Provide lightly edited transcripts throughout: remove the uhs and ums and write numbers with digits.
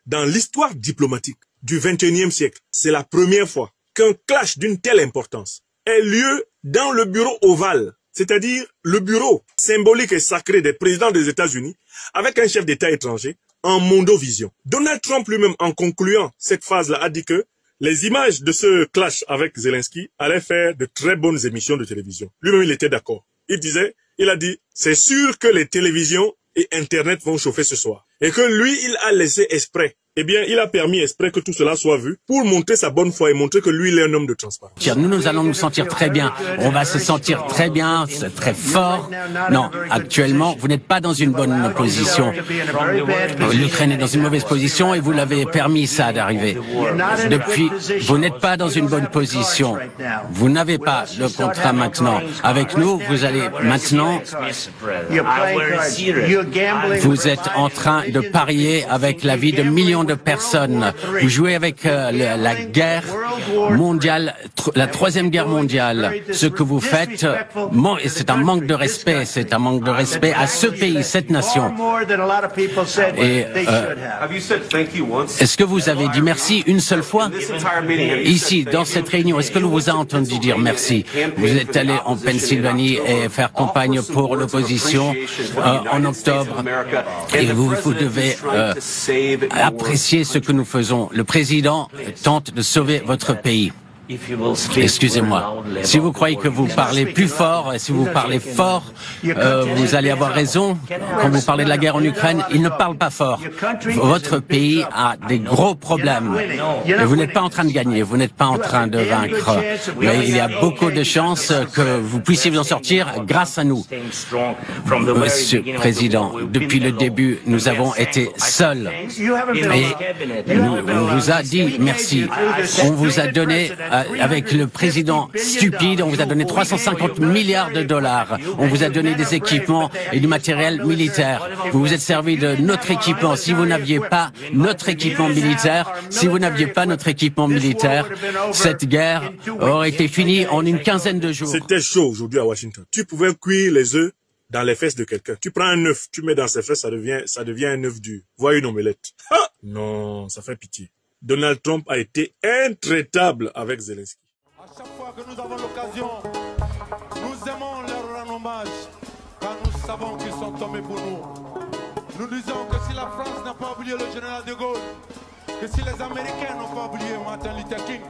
Dans l'histoire diplomatique du XXIe siècle, c'est la première fois qu'un clash d'une telle importance ait lieu dans le bureau ovale, c'est-à-dire le bureau symbolique et sacré des présidents des États-Unis, avec un chef d'État étranger en mondovision. Donald Trump lui-même, en concluant cette phase-là, a dit que les images de ce clash avec Zelensky allaient faire de très bonnes émissions de télévision. Lui-même, il était d'accord. Il a dit, c'est sûr que les télévisions et Internet vont chauffer ce soir. Et que lui, il a laissé exprès. Eh bien, il a permis exprès que tout cela soit vu pour montrer sa bonne foi et montrer que lui, il est un homme de transparence. Nous allons nous sentir très bien. On va se sentir très bien, très fort. Non, actuellement, vous n'êtes pas dans une bonne position. L'Ukraine est dans une mauvaise position et vous l'avez permis ça d'arriver. Depuis, vous n'êtes pas dans une bonne position. Vous n'avez pas le contrat maintenant. Avec nous, vous allez maintenant... Vous êtes en train de parier avec la vie de millions de personnes. Vous jouez avec la guerre mondiale, la troisième guerre mondiale. Ce que vous faites, c'est un manque de respect. C'est un manque de respect à ce pays, cette nation. Et est-ce que vous avez dit merci une seule fois ici, dans cette réunion? Est-ce que l'on vous a entendu dire merci? Vous êtes allé en Pennsylvanie et faire campagne pour l'opposition en octobre. Et vous devez apprécier ce que nous faisons. Le président tente de sauver votre pays. Excusez-moi. Si vous croyez que vous parlez plus fort, si vous parlez fort, vous allez avoir raison. Quand vous parlez de la guerre en Ukraine, il ne parle pas fort. Votre pays a des gros problèmes. Et vous n'êtes pas en train de gagner, vous n'êtes pas en train de vaincre. Mais il y a beaucoup de chances que vous puissiez vous en sortir grâce à nous. Monsieur le Président, depuis le début, nous avons été seuls. Et on vous a dit merci. On vous a donné... Avec le président stupide, on vous a donné 350 milliards de dollars. On vous a donné des équipements et du matériel militaire. Vous vous êtes servi de notre équipement. Si vous n'aviez pas notre équipement militaire, cette guerre aurait été finie en une quinzaine de jours. C'était chaud aujourd'hui à Washington. Tu pouvais cuire les œufs dans les fesses de quelqu'un. Tu prends un œuf, tu mets dans ses fesses, ça devient un œuf dur. Vois une omelette. Ah! Non, ça fait pitié. Donald Trump a été intraitable avec Zelensky. À chaque fois que nous avons l'occasion, nous aimons leur rendre hommage, car nous savons qu'ils sont tombés pour nous. Nous disons que si la France n'a pas oublié le général de Gaulle, que si les Américains n'ont pas oublié Martin Luther King,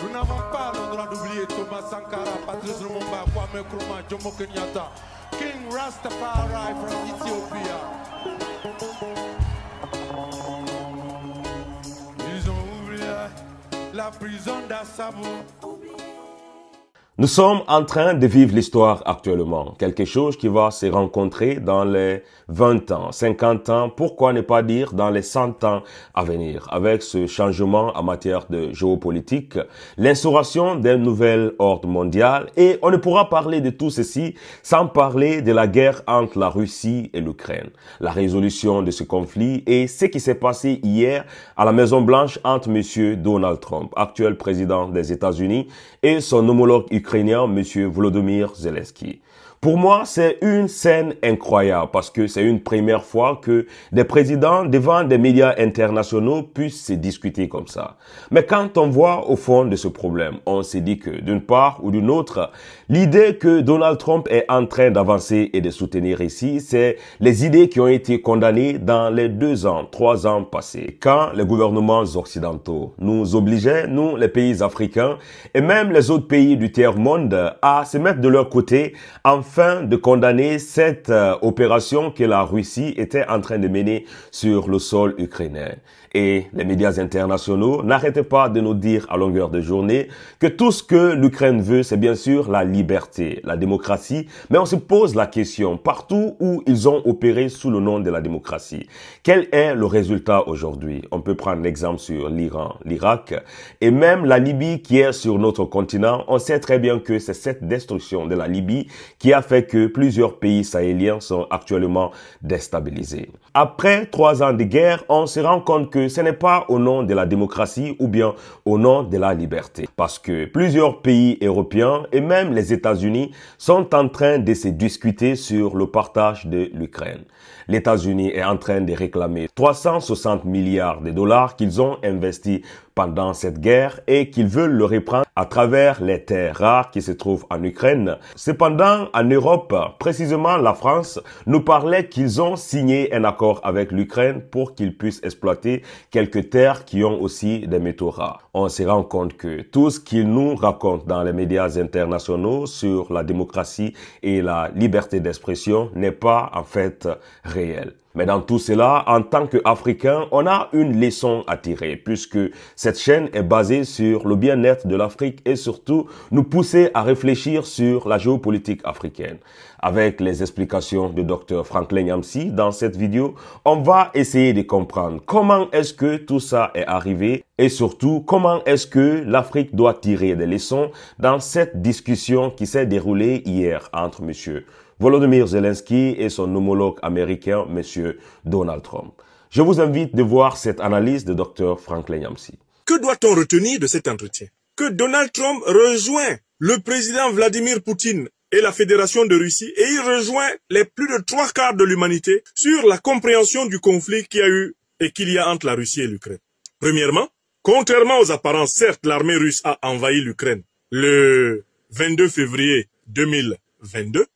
nous n'avons pas le droit d'oublier Thomas Sankara, Patrice Lumumba, Kwame Nkrumah, Jomo Kenyatta, King Rastafari from Ethiopia. La prison d'Assabo. Nous sommes en train de vivre l'histoire actuellement, quelque chose qui va se rencontrer dans les 20 ans, 50 ans, pourquoi ne pas dire dans les 100 ans à venir, avec ce changement en matière de géopolitique, l'instauration d'un nouvel ordre mondial, et on ne pourra parler de tout ceci sans parler de la guerre entre la Russie et l'Ukraine, la résolution de ce conflit et ce qui s'est passé hier à la Maison-Blanche entre M. Donald Trump, actuel président des États-Unis, et son homologue ukrainien, M. Volodymyr Zelensky. Pour moi, c'est une scène incroyable parce que c'est une première fois que des présidents devant des médias internationaux puissent se discuter comme ça. Mais quand on voit au fond de ce problème, on se dit que d'une part ou d'une autre, l'idée que Donald Trump est en train d'avancer et de soutenir ici, c'est les idées qui ont été condamnées dans les 2 ans, 3 ans passés. Quand les gouvernements occidentaux nous obligeaient, nous, les pays africains et même les autres pays du tiers-monde à se mettre de leur côté afin de condamner cette opération que la Russie était en train de mener sur le sol ukrainien. Et les médias internationaux n'arrêtaient pas de nous dire à longueur de journée que tout ce que l'Ukraine veut, c'est bien sûr la liberté, la démocratie. Mais on se pose la question, partout où ils ont opéré sous le nom de la démocratie, quel est le résultat aujourd'hui? On peut prendre l'exemple sur l'Iran, l'Irak et même la Libye qui est sur notre continent. On sait très bien que c'est cette destruction de la Libye qui a a fait que plusieurs pays sahéliens sont actuellement déstabilisés. Après 3 ans de guerre, on se rend compte que ce n'est pas au nom de la démocratie ou bien au nom de la liberté. Parce que plusieurs pays européens et même les États-Unis sont en train de se discuter sur le partage de l'Ukraine. Les États-Unis est en train de réclamer 360 milliards de dollars qu'ils ont investis pendant cette guerre et qu'ils veulent le reprendre à travers les terres rares qui se trouvent en Ukraine. Cependant, en Europe, précisément la France, nous parlait qu'ils ont signé un accord avec l'Ukraine pour qu'ils puissent exploiter quelques terres qui ont aussi des métaux rares. On se rend compte que tout ce qu'ils nous racontent dans les médias internationaux sur la démocratie et la liberté d'expression n'est pas en fait réel. Mais dans tout cela, en tant qu'Africains, on a une leçon à tirer puisque cette chaîne est basée sur le bien-être de l'Afrique et surtout nous pousser à réfléchir sur la géopolitique africaine. Avec les explications de Dr Franklin Nyamsi dans cette vidéo, on va essayer de comprendre comment est-ce que tout ça est arrivé et surtout comment est-ce que l'Afrique doit tirer des leçons dans cette discussion qui s'est déroulée hier entre M. Volodymyr Zelensky et son homologue américain, M. Donald Trump. Je vous invite de voir cette analyse de Dr Franklin Nyamsi. Que doit-on retenir de cet entretien? Que Donald Trump rejoint le président Vladimir Poutine et la Fédération de Russie et il rejoint les plus de 3/4 de l'humanité sur la compréhension du conflit qu'il y a eu et qu'il y a entre la Russie et l'Ukraine. Premièrement, contrairement aux apparences, certes, l'armée russe a envahi l'Ukraine le 22 février 2022,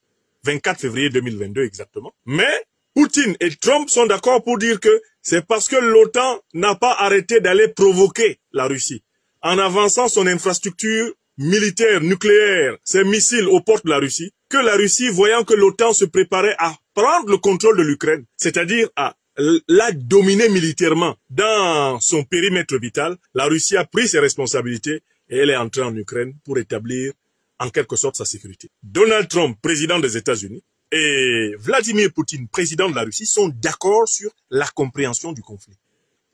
24 février 2022 exactement. Mais Poutine et Trump sont d'accord pour dire que c'est parce que l'OTAN n'a pas arrêté d'aller provoquer la Russie en avançant son infrastructure militaire, nucléaire, ses missiles aux portes de la Russie, que la Russie, voyant que l'OTAN se préparait à prendre le contrôle de l'Ukraine, c'est-à-dire à la dominer militairement dans son périmètre vital, la Russie a pris ses responsabilités et elle est entrée en Ukraine pour établir en quelque sorte sa sécurité. Donald Trump, président des États-Unis, et Vladimir Poutine, président de la Russie, sont d'accord sur la compréhension du conflit.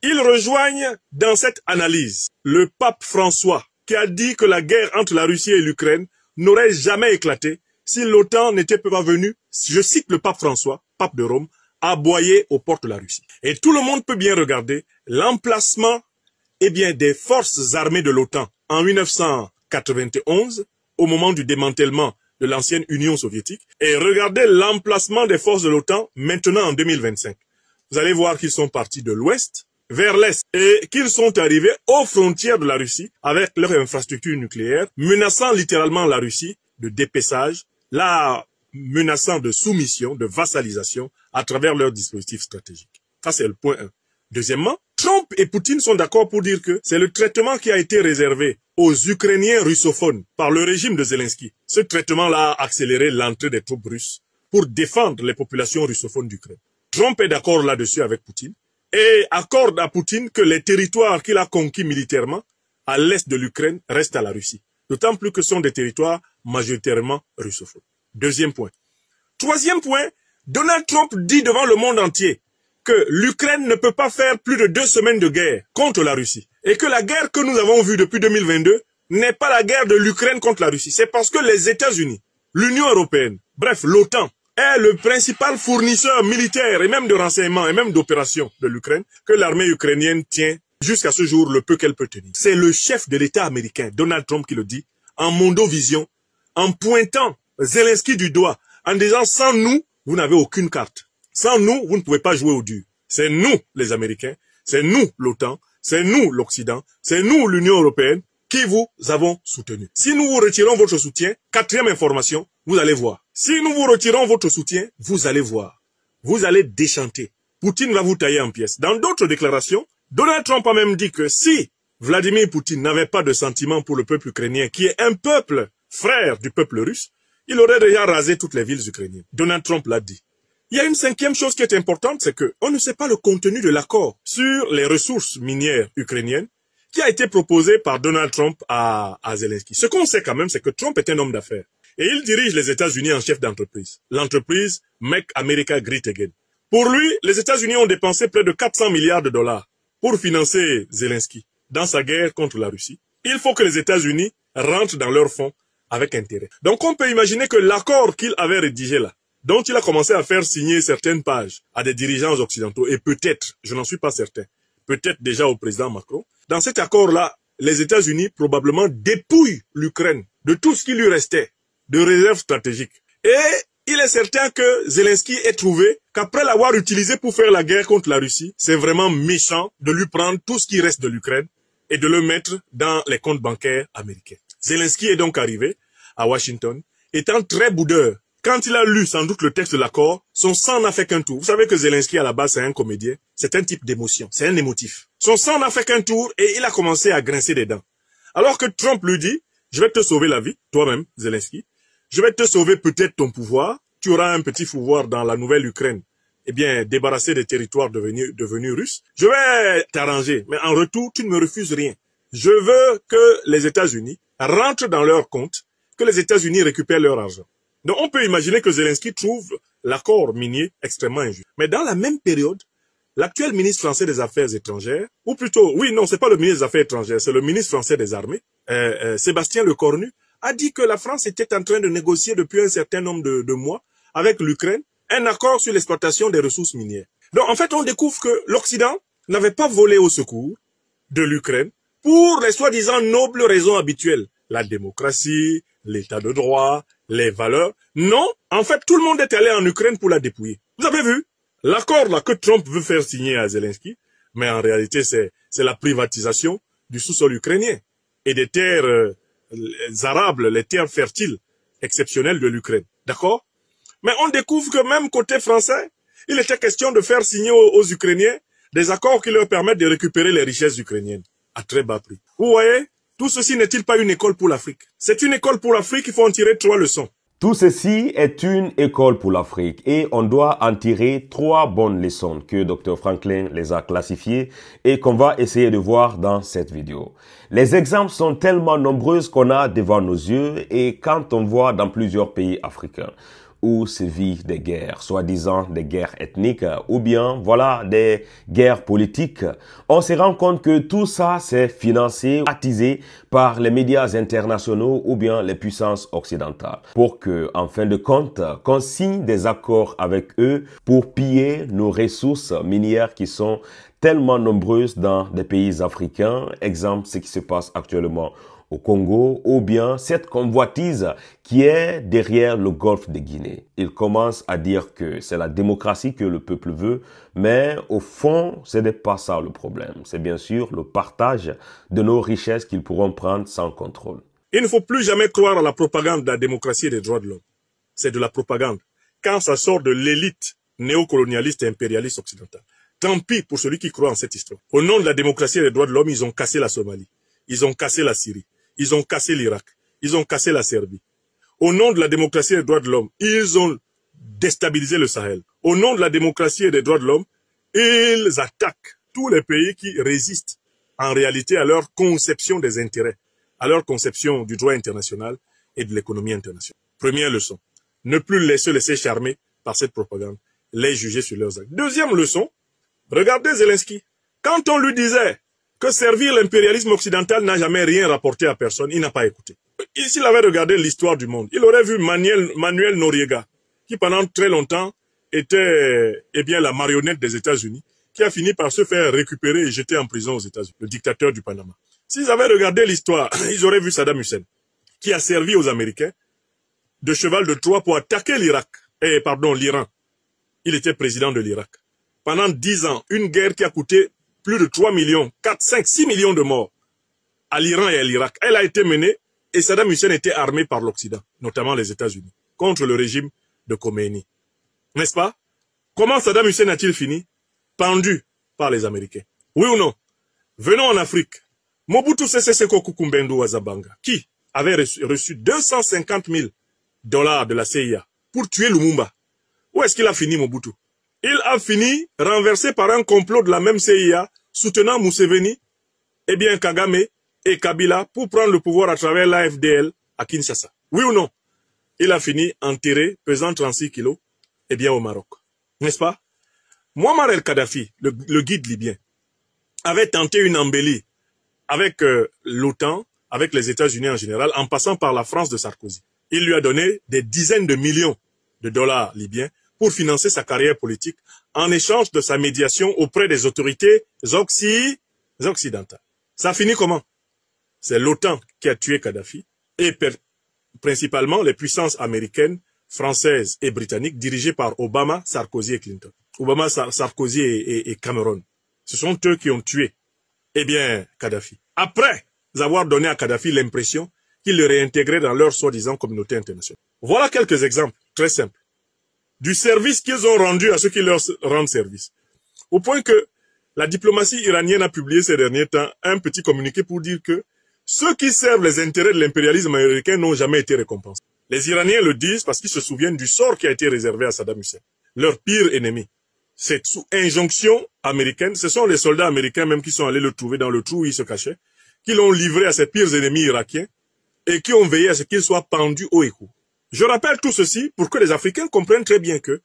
Ils rejoignent dans cette analyse le pape François, qui a dit que la guerre entre la Russie et l'Ukraine n'aurait jamais éclaté si l'OTAN n'était pas venue, je cite le pape François, pape de Rome, aboyer aux portes de la Russie. Et tout le monde peut bien regarder l'emplacement des forces armées de l'OTAN en 1991, au moment du démantèlement de l'ancienne Union soviétique, et regardez l'emplacement des forces de l'OTAN maintenant en 2025. Vous allez voir qu'ils sont partis de l'ouest vers l'est et qu'ils sont arrivés aux frontières de la Russie avec leur infrastructure nucléaire, menaçant littéralement la Russie de dépeçage, la menaçant de soumission, de vassalisation à travers leurs dispositifs stratégiques. Ça, c'est le point 1. Deuxièmement, Trump et Poutine sont d'accord pour dire que c'est le traitement qui a été réservé aux Ukrainiens russophones par le régime de Zelensky. Ce traitement-là a accéléré l'entrée des troupes russes pour défendre les populations russophones d'Ukraine. Trump est d'accord là-dessus avec Poutine et accorde à Poutine que les territoires qu'il a conquis militairement à l'est de l'Ukraine restent à la Russie. D'autant plus que ce sont des territoires majoritairement russophones. Deuxième point. Troisième point, Donald Trump dit devant le monde entier que l'Ukraine ne peut pas faire plus de 2 semaines de guerre contre la Russie. Et que la guerre que nous avons vue depuis 2022 n'est pas la guerre de l'Ukraine contre la Russie. C'est parce que les États-Unis, l'Union européenne, bref, l'OTAN, est le principal fournisseur militaire et même de renseignements et même d'opérations de l'Ukraine que l'armée ukrainienne tient jusqu'à ce jour le peu qu'elle peut tenir. C'est le chef de l'État américain, Donald Trump, qui le dit, en mondovision, en pointant Zelensky du doigt, en disant « sans nous, vous n'avez aucune carte. Sans nous, vous ne pouvez pas jouer au dur. C'est nous, les Américains, c'est nous, l'OTAN, c'est nous, l'Occident, c'est nous, l'Union européenne, qui vous avons soutenu. Si nous vous retirons votre soutien, quatrième information, vous allez voir. Si nous vous retirons votre soutien, vous allez voir. Vous allez déchanter. Poutine va vous tailler en pièces. » Dans d'autres déclarations, Donald Trump a même dit que si Vladimir Poutine n'avait pas de sentiment pour le peuple ukrainien, qui est un peuple frère du peuple russe, il aurait déjà rasé toutes les villes ukrainiennes. Donald Trump l'a dit. Il y a une cinquième chose qui est importante, c'est qu'on ne sait pas le contenu de l'accord sur les ressources minières ukrainiennes qui a été proposé par Donald Trump à Zelensky. Ce qu'on sait quand même, c'est que Trump est un homme d'affaires. Et il dirige les États-Unis en chef d'entreprise. L'entreprise Make America Great Again. Pour lui, les États-Unis ont dépensé près de 400 milliards de dollars pour financer Zelensky dans sa guerre contre la Russie. Il faut que les États-Unis rentrent dans leurs fonds avec intérêt. Donc on peut imaginer que l'accord qu'il avait rédigé là, dont il a commencé à faire signer certaines pages à des dirigeants occidentaux, et peut-être, je n'en suis pas certain, peut-être déjà au président Macron, dans cet accord-là, les États-Unis probablement dépouillent l'Ukraine de tout ce qui lui restait de réserves stratégiques. Et il est certain que Zelensky ait trouvé qu'après l'avoir utilisé pour faire la guerre contre la Russie, c'est vraiment méchant de lui prendre tout ce qui reste de l'Ukraine et de le mettre dans les comptes bancaires américains. Zelensky est donc arrivé à Washington, étant très boudeur. Quand il a lu sans doute le texte de l'accord, son sang n'a fait qu'un tour. Vous savez que Zelensky à la base c'est un comédien, c'est un type d'émotion, c'est un émotif. Son sang n'a fait qu'un tour et il a commencé à grincer des dents. Alors que Trump lui dit, je vais te sauver la vie, toi-même Zelensky, je vais te sauver peut-être ton pouvoir, tu auras un petit pouvoir dans la nouvelle Ukraine, eh bien débarrassé des territoires devenus russes, je vais t'arranger, mais en retour tu ne me refuses rien. Je veux que les États-Unis rentrent dans leur compte, que les États-Unis récupèrent leur argent. Donc on peut imaginer que Zelensky trouve l'accord minier extrêmement injuste. Mais dans la même période, l'actuel ministre français des Affaires étrangères, ou plutôt, oui, non, c'est pas le ministre des Affaires étrangères, c'est le ministre français des Armées, Sébastien Lecornu, a dit que la France était en train de négocier depuis un certain nombre de mois avec l'Ukraine un accord sur l'exploitation des ressources minières. Donc en fait, on découvre que l'Occident n'avait pas volé au secours de l'Ukraine pour les soi-disant nobles raisons habituelles. La démocratie, l'état de droit, les valeurs. Non, en fait, tout le monde est allé en Ukraine pour la dépouiller. Vous avez vu l'accord là que Trump veut faire signer à Zelensky, mais en réalité, c'est la privatisation du sous-sol ukrainien et des terres arables, les terres fertiles exceptionnelles de l'Ukraine. D'accord? Mais on découvre que même côté français, il était question de faire signer aux Ukrainiens des accords qui leur permettent de récupérer les richesses ukrainiennes à très bas prix. Vous voyez? Tout ceci n'est-il pas une école pour l'Afrique? C'est une école pour l'Afrique, il faut en tirer 3 leçons. Tout ceci est une école pour l'Afrique et on doit en tirer 3 bonnes leçons que Dr Franklin les a classifiées et qu'on va essayer de voir dans cette vidéo. Les exemples sont tellement nombreux qu'on a devant nos yeux et quand on voit dans plusieurs pays africains où se vivent des guerres, soi-disant des guerres ethniques, ou bien, voilà, des guerres politiques, on se rend compte que tout ça, c'est financé, attisé par les médias internationaux ou bien les puissances occidentales, pour que, en fin de compte, qu'on signe des accords avec eux pour piller nos ressources minières qui sont tellement nombreuses dans des pays africains. Exemple, ce qui se passe actuellement au Congo, ou bien cette convoitise qui est derrière le golfe de Guinée. Il commence à dire que c'est la démocratie que le peuple veut, mais au fond, ce n'est pas ça le problème. C'est bien sûr le partage de nos richesses qu'ils pourront prendre sans contrôle. Il ne faut plus jamais croire à la propagande de la démocratie et des droits de l'homme. C'est de la propagande. Quand ça sort de l'élite néocolonialiste et impérialiste occidentale. Tant pis pour celui qui croit en cette histoire. Au nom de la démocratie et des droits de l'homme, ils ont cassé la Somalie. Ils ont cassé la Syrie. Ils ont cassé l'Irak. Ils ont cassé la Serbie. Au nom de la démocratie et des droits de l'homme, ils ont déstabilisé le Sahel. Au nom de la démocratie et des droits de l'homme, ils attaquent tous les pays qui résistent en réalité à leur conception des intérêts, à leur conception du droit international et de l'économie internationale. Première leçon, ne plus se laisser charmer par cette propagande, les juger sur leurs actes. Deuxième leçon, regardez Zelensky. Quand on lui disait que servir l'impérialisme occidental n'a jamais rien rapporté à personne, il n'a pas écouté. S'il avait regardé l'histoire du monde, il aurait vu Manuel Noriega, qui pendant très longtemps était la marionnette des États-Unis, qui a fini par se faire récupérer et jeter en prison aux États-Unis, le dictateur du Panama. S'ils avaient regardé l'histoire, ils auraient vu Saddam Hussein, qui a servi aux Américains de cheval de Troie pour attaquer l'Iran. Il était président de l'Irak. Pendant 10 ans, une guerre qui a coûté plus de 3 millions, 4, 5, 6 millions de morts à l'Iran et à l'Irak. Elle a été menée et Saddam Hussein était armé par l'Occident, notamment les États-Unis, contre le régime de Khomeini. N'est-ce pas? Comment Saddam Hussein a-t-il fini? Pendu par les Américains. Oui ou non? Venons en Afrique. Mobutu Sese Seko Kukumbendu Wazabanga, qui avait reçu 250 000 $ de la CIA pour tuer Lumumba. Où est-ce qu'il a fini, Mobutu? Il a fini renversé par un complot de la même CIA soutenant Museveni, Kagame et Kabila pour prendre le pouvoir à travers l'AFDL à Kinshasa. Oui ou non? Il a fini enterré, pesant 36 kilos, au Maroc. N'est-ce pas? Muammar el-Kadhafi, le guide libyen, avait tenté une embellie avec l'OTAN, avec les États-Unis en général, en passant par la France de Sarkozy. Il lui a donné des dizaines de millions de dollars libyens pour financer sa carrière politique en échange de sa médiation auprès des autorités occidentales. Ça a fini comment? C'est l'OTAN qui a tué Kadhafi et principalement les puissances américaines, françaises et britanniques dirigées par Obama, Sarkozy et Clinton. Obama, Sarkozy et Cameron. Ce sont eux qui ont tué, Kadhafi. Après avoir donné à Kadhafi l'impression qu'ils le réintégraient dans leur soi-disant communauté internationale. Voilà quelques exemples très simples du service qu'ils ont rendu à ceux qui leur rendent service. Au point que la diplomatie iranienne a publié ces derniers temps un petit communiqué pour dire que ceux qui servent les intérêts de l'impérialisme américain n'ont jamais été récompensés. Les Iraniens le disent parce qu'ils se souviennent du sort qui a été réservé à Saddam Hussein, leur pire ennemi. C'est sous injonction américaine, ce sont les soldats américains même qui sont allés le trouver dans le trou où il se cachait, qui l'ont livré à ses pires ennemis irakiens et qui ont veillé à ce qu'il soit pendu haut et court. Je rappelle tout ceci pour que les Africains comprennent très bien que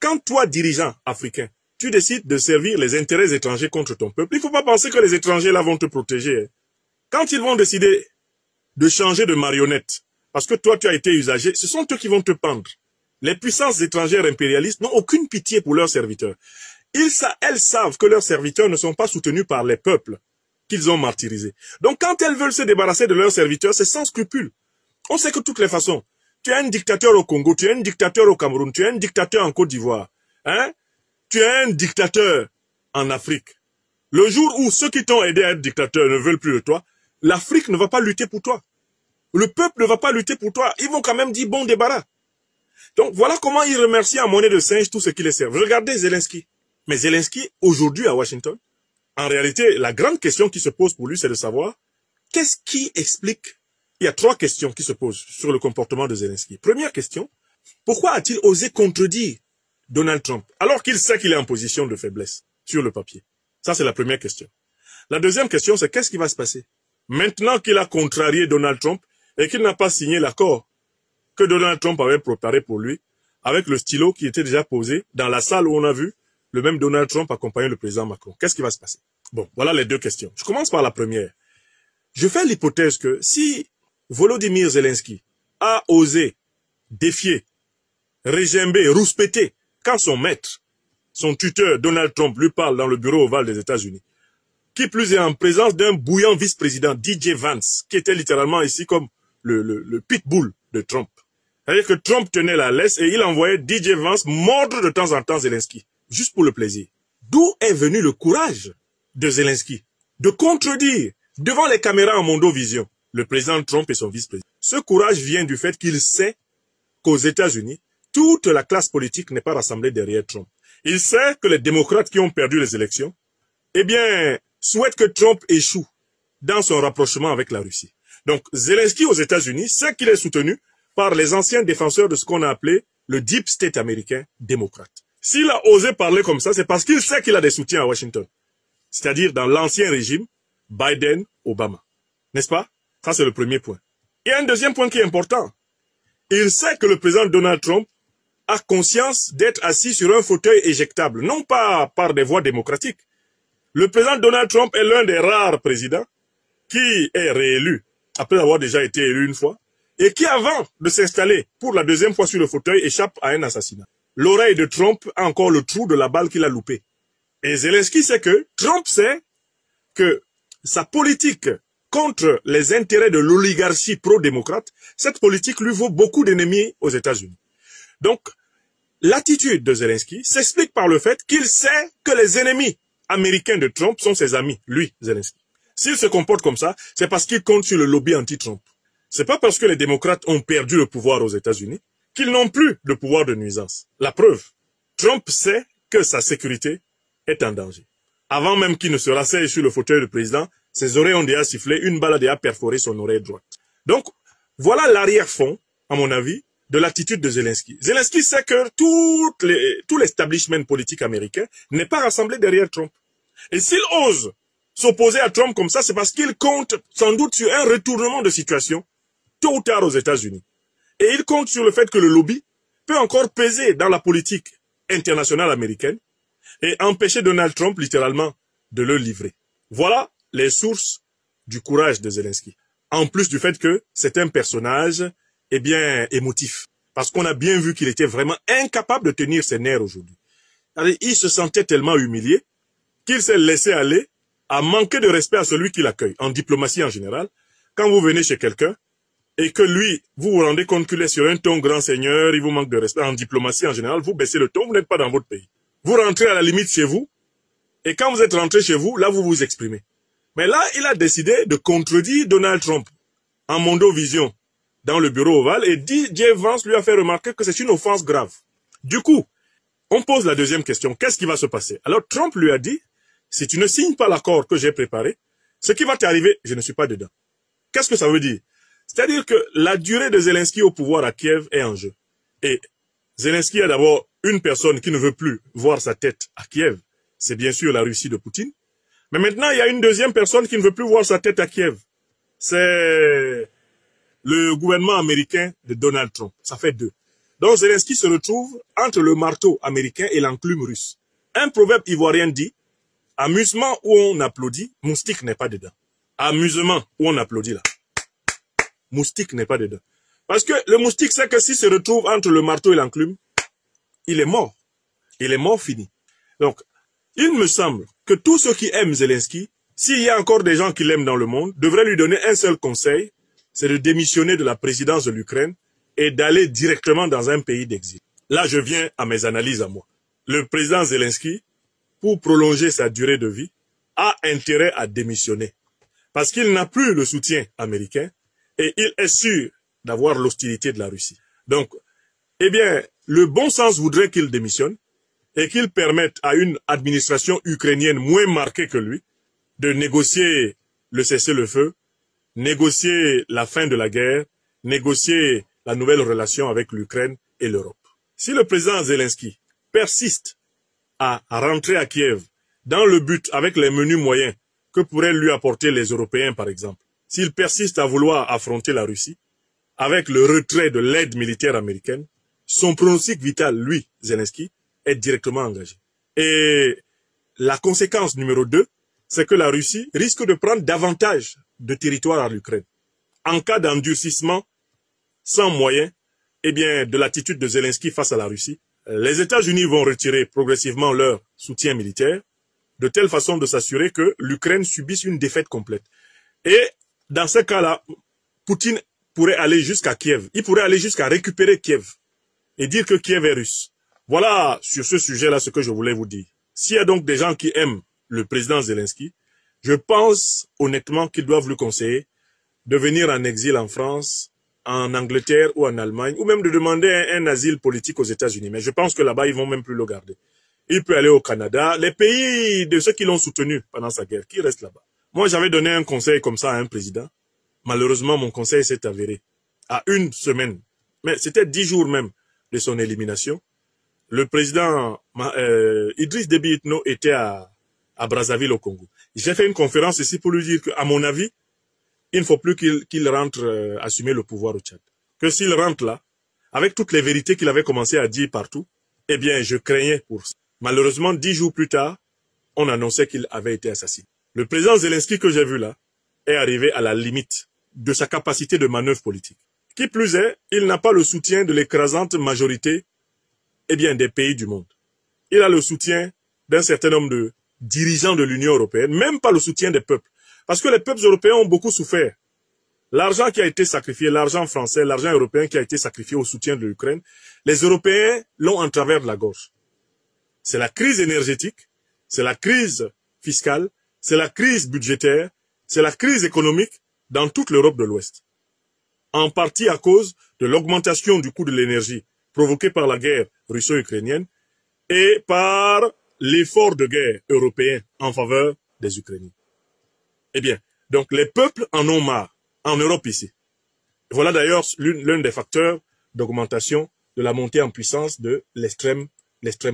quand toi, dirigeant africain, tu décides de servir les intérêts étrangers contre ton peuple, il ne faut pas penser que les étrangers là vont te protéger. Quand ils vont décider de changer de marionnette, parce que toi tu as été usagé, ce sont eux qui vont te pendre. Les puissances étrangères impérialistes n'ont aucune pitié pour leurs serviteurs. Elles savent que leurs serviteurs ne sont pas soutenus par les peuples qu'ils ont martyrisés. Donc quand elles veulent se débarrasser de leurs serviteurs, c'est sans scrupule. On sait que de toutes les façons, tu as un dictateur au Congo, tu as un dictateur au Cameroun, tu as un dictateur en Côte d'Ivoire, tu as un dictateur en Afrique. Le jour où ceux qui t'ont aidé à être dictateur ne veulent plus de toi, l'Afrique ne va pas lutter pour toi. Le peuple ne va pas lutter pour toi. Ils vont quand même dire bon débarras. Donc voilà comment ils remercient en monnaie de singe tous ceux qui les servent. Regardez Zelensky. Mais Zelensky, aujourd'hui à Washington, en réalité, la grande question qui se pose pour lui, c'est de savoir qu'est-ce qui explique. Il y a 3 questions qui se posent sur le comportement de Zelensky. Première question, pourquoi a-t-il osé contredire Donald Trump alors qu'il sait qu'il est en position de faiblesse sur le papier? Ça, c'est la première question. La deuxième question, c'est qu'est-ce qui va se passer maintenant qu'il a contrarié Donald Trump et qu'il n'a pas signé l'accord que Donald Trump avait préparé pour lui avec le stylo qui était déjà posé dans la salle où on a vu le même Donald Trump accompagner le président Macron. Qu'est-ce qui va se passer? Bon, voilà les 2 questions. Je commence par la première. Je fais l'hypothèse que si Volodymyr Zelensky a osé défier, régimber, rouspéter quand son maître, son tuteur Donald Trump lui parle dans le bureau ovale des États-Unis, qui plus est en présence d'un bouillant vice-président DJ Vance, qui était littéralement ici comme le pitbull de Trump. C'est-à-dire que Trump tenait la laisse et il envoyait DJ Vance mordre de temps en temps Zelensky, juste pour le plaisir. D'où est venu le courage de Zelensky de contredire devant les caméras en mondovision le président Trump et son vice-président? Ce courage vient du fait qu'il sait qu'aux États-Unis, toute la classe politique n'est pas rassemblée derrière Trump. Il sait que les démocrates qui ont perdu les élections, souhaitent que Trump échoue dans son rapprochement avec la Russie. Donc, Zelensky aux États-Unis sait qu'il est soutenu par les anciens défenseurs de ce qu'on a appelé le deep state américain démocrate. S'il a osé parler comme ça, c'est parce qu'il sait qu'il a des soutiens à Washington. C'est-à-dire dans l'ancien régime, Biden-Obama. N'est-ce pas? Ça, c'est le premier point. Et un deuxième point qui est important. Il sait que le président Donald Trump a conscience d'être assis sur un fauteuil éjectable, non pas par des voies démocratiques. Le président Donald Trump est l'un des rares présidents qui est réélu, après avoir déjà été élu une fois, et qui, avant de s'installer pour la 2e fois sur le fauteuil, échappe à un assassinat. L'oreille de Trump a encore le trou de la balle qu'il a loupé. Et Zelensky sait que Trump sait que sa politique contre les intérêts de l'oligarchie pro-démocrate, cette politique lui vaut beaucoup d'ennemis aux États-Unis. Donc, l'attitude de Zelensky s'explique par le fait qu'il sait que les ennemis américains de Trump sont ses amis, lui, Zelensky. S'il se comporte comme ça, c'est parce qu'il compte sur le lobby anti-Trump. C'est pas parce que les démocrates ont perdu le pouvoir aux États-Unis qu'ils n'ont plus de pouvoir de nuisance. La preuve, Trump sait que sa sécurité est en danger. Avant même qu'il ne se rasseye sur le fauteuil du président, ses oreilles ont déjà sifflé, une balle a déjà perforé son oreille droite. Donc, voilà l'arrière-fond, à mon avis, de l'attitude de Zelensky. Zelensky sait que tout l'establishment politique américain n'est pas rassemblé derrière Trump. Et s'il ose s'opposer à Trump comme ça, c'est parce qu'il compte sans doute sur un retournement de situation, tôt ou tard aux États-Unis. Et il compte sur le fait que le lobby peut encore peser dans la politique internationale américaine et empêcher Donald Trump littéralement de le livrer. Voilà les sources du courage de Zelensky. En plus du fait que c'est un personnage, eh bien, émotif. Parce qu'on a bien vu qu'il était vraiment incapable de tenir ses nerfs aujourd'hui. Il se sentait tellement humilié qu'il s'est laissé aller à manquer de respect à celui qui l'accueille. En diplomatie en général, quand vous venez chez quelqu'un et que lui, vous vous rendez compte qu'il est sur un ton grand seigneur, il vous manque de respect. En diplomatie en général, vous baissez le ton, vous n'êtes pas dans votre pays. Vous rentrez à la limite chez vous et quand vous êtes rentré chez vous, là vous vous exprimez. Mais là, il a décidé de contredire Donald Trump en Mondovision dans le bureau ovale et DJ Vance lui a fait remarquer que c'est une offense grave. Du coup, on pose la deuxième question. Qu'est-ce qui va se passer? Alors Trump lui a dit, si tu ne signes pas l'accord que j'ai préparé, ce qui va t'arriver, je ne suis pas dedans. Qu'est-ce que ça veut dire? C'est-à-dire que la durée de Zelensky au pouvoir à Kiev est en jeu. Et Zelensky a d'abord une personne qui ne veut plus voir sa tête à Kiev. C'est bien sûr la Russie de Poutine. Mais maintenant, il y a une deuxième personne qui ne veut plus voir sa tête à Kiev. C'est le gouvernement américain de Donald Trump. Ça fait deux. Donc Zelensky se retrouve entre le marteau américain et l'enclume russe. Un proverbe ivoirien dit, amusement où on applaudit, moustique n'est pas dedans. Amusement où on applaudit là. Moustique n'est pas dedans. Parce que le moustique sait que s'il se retrouve entre le marteau et l'enclume, il est mort. Il est mort fini. Donc, il me semble que tous ceux qui aiment Zelensky, s'il y a encore des gens qui l'aiment dans le monde, devraient lui donner un seul conseil, c'est de démissionner de la présidence de l'Ukraine et d'aller directement dans un pays d'exil. Là, je viens à mes analyses à moi. Le président Zelensky, pour prolonger sa durée de vie, a intérêt à démissionner. Parce qu'il n'a plus le soutien américain et il est sûr d'avoir l'hostilité de la Russie. Donc, eh bien, le bon sens voudrait qu'il démissionne et qu'il permette à une administration ukrainienne moins marquée que lui de négocier le cessez-le-feu, négocier la fin de la guerre, négocier la nouvelle relation avec l'Ukraine et l'Europe. Si le président Zelensky persiste à rentrer à Kiev dans le but, avec les menus moyens que pourraient lui apporter les Européens par exemple, s'il persiste à vouloir affronter la Russie, avec le retrait de l'aide militaire américaine, son pronostic vital, lui, Zelensky, est directement engagé. Et la conséquence numéro 2, c'est que la Russie risque de prendre davantage de territoire à l'Ukraine. En cas d'endurcissement sans moyens, eh bien, de l'attitude de Zelensky face à la Russie, les États-Unis vont retirer progressivement leur soutien militaire, de telle façon de s'assurer que l'Ukraine subisse une défaite complète. Et dans ce cas-là, Poutine pourrait aller jusqu'à Kiev. Il pourrait aller jusqu'à récupérer Kiev et dire que Kiev est russe. Voilà sur ce sujet-là ce que je voulais vous dire. S'il y a donc des gens qui aiment le président Zelensky, je pense honnêtement qu'ils doivent lui conseiller de venir en exil en France, en Angleterre ou en Allemagne, ou même de demander un asile politique aux États-Unis. Mais je pense que là-bas, ils vont même plus le garder. Il peut aller au Canada, les pays de ceux qui l'ont soutenu pendant sa guerre, qui restent là-bas. Moi, j'avais donné un conseil comme ça à un président. Malheureusement, mon conseil s'est avéré. À une semaine, mais c'était 10 jours même de son élimination, le président Idriss Déby Itno était à Brazzaville au Congo. J'ai fait une conférence ici pour lui dire qu'à mon avis, il ne faut plus qu'il rentre assumer le pouvoir au Tchad. Que s'il rentre là, avec toutes les vérités qu'il avait commencé à dire partout, eh bien, je craignais pour ça. Malheureusement, 10 jours plus tard, on annonçait qu'il avait été assassiné. Le président Zelensky que j'ai vu là est arrivé à la limite de sa capacité de manœuvre politique. Qui plus est, il n'a pas le soutien de l'écrasante majorité des pays du monde. Il a le soutien d'un certain nombre de dirigeants de l'Union européenne, même pas le soutien des peuples. Parce que les peuples européens ont beaucoup souffert. L'argent qui a été sacrifié, l'argent français, l'argent européen qui a été sacrifié au soutien de l'Ukraine, les Européens l'ont en travers de la gorge. C'est la crise énergétique, c'est la crise fiscale, c'est la crise budgétaire, c'est la crise économique dans toute l'Europe de l'Ouest. En partie à cause de l'augmentation du coût de l'énergie provoquée par la guerre russo-ukrainienne et par l'effort de guerre européen en faveur des Ukrainiens. Eh bien, donc les peuples en ont marre, en Europe ici. Voilà d'ailleurs l'un des facteurs d'augmentation de la montée en puissance de l'extrême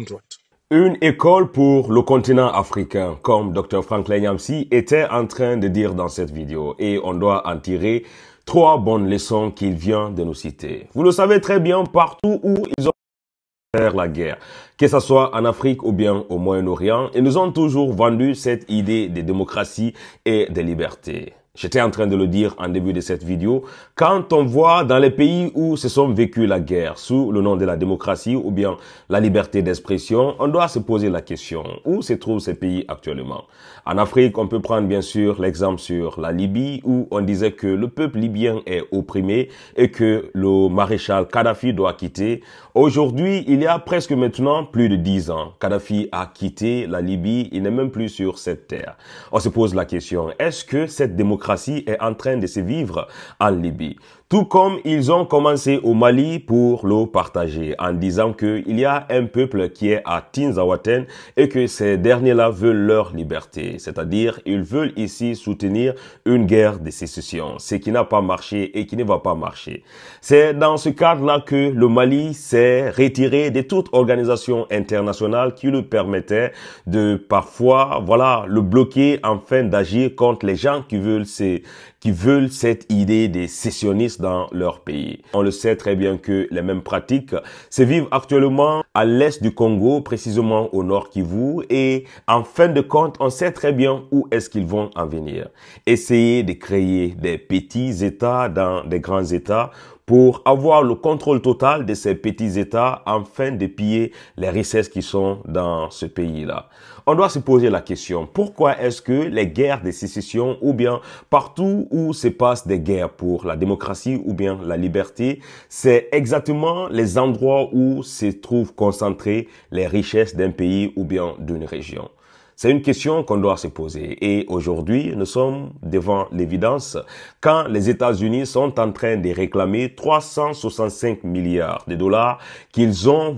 droite. Une école pour le continent africain, comme Dr Franklin Nyamsi était en train de dire dans cette vidéo. Et on doit en tirer 3 bonnes leçons qu'il vient de nous citer. Vous le savez très bien, partout où ils ont fait la guerre, que ce soit en Afrique ou bien au Moyen-Orient, ils nous ont toujours vendu cette idée de démocratie et de liberté. J'étais en train de le dire en début de cette vidéo. Quand on voit dans les pays où se sont vécu la guerre sous le nom de la démocratie ou bien la liberté d'expression, on doit se poser la question, où se trouvent ces pays actuellement? En Afrique, on peut prendre bien sûr l'exemple sur la Libye où on disait que le peuple libyen est opprimé et que le maréchal Kadhafi doit quitter. Aujourd'hui, il y a presque maintenant plus de 10 ans, Kadhafi a quitté la Libye, il n'est même plus sur cette terre. On se pose la question, est-ce que cette démocratie est en train de se vivre en Libye? Tout comme ils ont commencé au Mali pour le partager en disant qu'il y a un peuple qui est à Tinzaouaten et que ces derniers-là veulent leur liberté. C'est-à-dire, ils veulent ici soutenir une guerre de sécession, ce qui n'a pas marché et qui ne va pas marcher. C'est dans ce cadre-là que le Mali s'est retiré de toute organisation internationale qui lui permettait de parfois, le bloquer afin d'agir contre les gens qui veulent cette idée des sécessionnistes dans leur pays. On le sait très bien que les mêmes pratiques se vivent actuellement à l'est du Congo, précisément au nord Kivu, et en fin de compte, on sait très bien où est-ce qu'ils vont en venir. Essayer de créer des petits États dans des grands États pour avoir le contrôle total de ces petits États afin de piller les richesses qui sont dans ce pays-là. On doit se poser la question, pourquoi est-ce que les guerres de sécession ou bien partout où se passent des guerres pour la démocratie ou bien la liberté, c'est exactement les endroits où se trouvent concentrées les richesses d'un pays ou bien d'une région? C'est une question qu'on doit se poser. Et aujourd'hui, nous sommes devant l'évidence quand les États-Unis sont en train de réclamer 365 milliards de dollars qu'ils ont,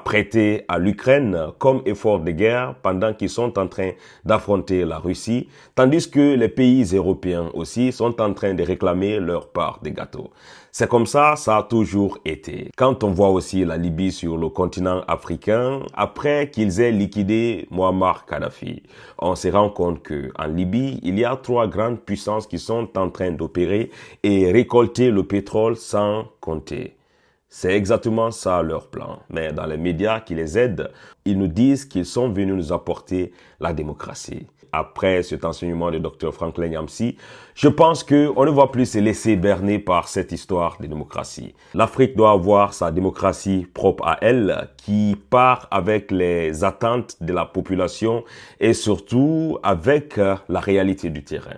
prêtés à l'Ukraine comme effort de guerre pendant qu'ils sont en train d'affronter la Russie, tandis que les pays européens aussi sont en train de réclamer leur part des gâteaux. C'est comme ça a toujours été. Quand on voit aussi la Libye sur le continent africain, après qu'ils aient liquidé Muammar Kadhafi, on se rend compte que en Libye, il y a 3 grandes puissances qui sont en train d'opérer et récolter le pétrole sans compter. C'est exactement ça leur plan. Mais dans les médias qui les aident, ils nous disent qu'ils sont venus nous apporter la démocratie. Après cet enseignement de Dr Franklin Nyamsi, je pense qu'on ne va plus se laisser berner par cette histoire de démocratie. L'Afrique doit avoir sa démocratie propre à elle, qui part avec les attentes de la population et surtout avec la réalité du terrain.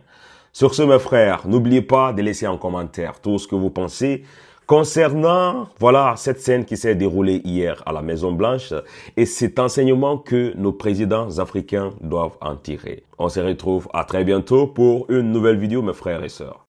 Sur ce, mes frères, n'oubliez pas de laisser en commentaire tout ce que vous pensez concernant, cette scène qui s'est déroulée hier à la Maison Blanche et cet enseignement que nos présidents africains doivent en tirer. On se retrouve à très bientôt pour une nouvelle vidéo, mes frères et sœurs.